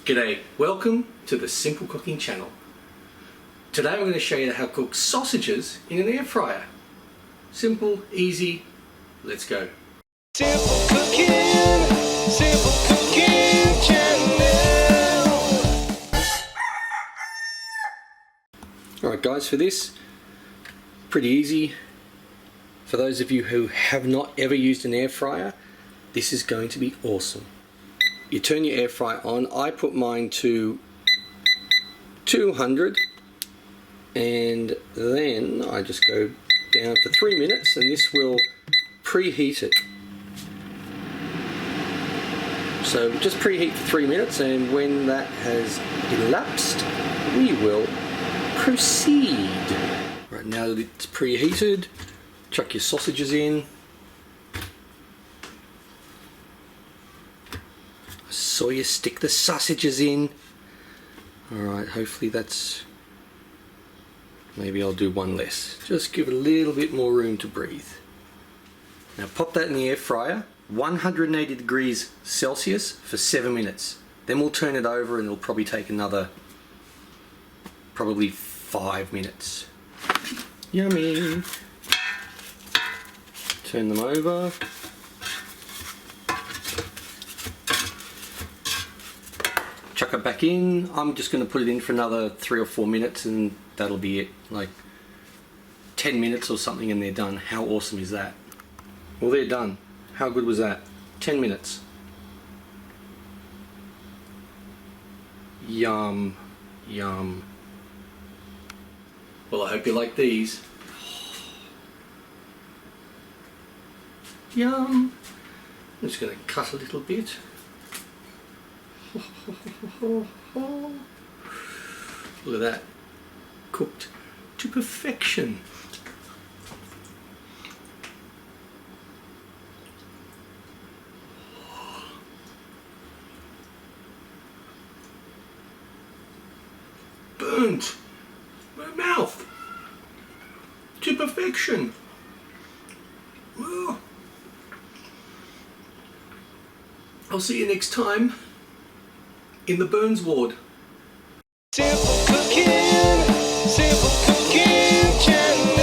G'day, welcome to the Simple Cooking Channel. Today I'm going to show you how to cook sausages in an air fryer. Simple, easy, let's go. Simple Cooking Channel. Alright guys, for this, pretty easy. For those of you who have not ever used an air fryer, this is going to be awesome. You turn your air fryer on. I put mine to 200 and then I just go down for 3 minutes and this will preheat it. So just preheat for 3 minutes, and when that has elapsed we will proceed. Right, now that it's preheated, chuck your sausages in. So you stick the sausages in. Alright, hopefully that's... maybe I'll do one less. Just give it a little bit more room to breathe. Now pop that in the air fryer, 180 degrees Celsius for 7 minutes. Then we'll turn it over and it'll probably take another, probably 5 minutes. Yummy! Turn them over. Chuck it back in. I'm just going to put it in for another 3 or 4 minutes and that'll be it. Like 10 minutes or something and they're done. How awesome is that? Well, they're done. How good was that? 10 minutes. Yum, yum. Well, I hope you like these. Yum. I'm just going to cut a little bit. Look at that, cooked to perfection. Burnt my mouth to perfection. Oh. I'll see you next time in the Burns ward. Simple Cooking Channel.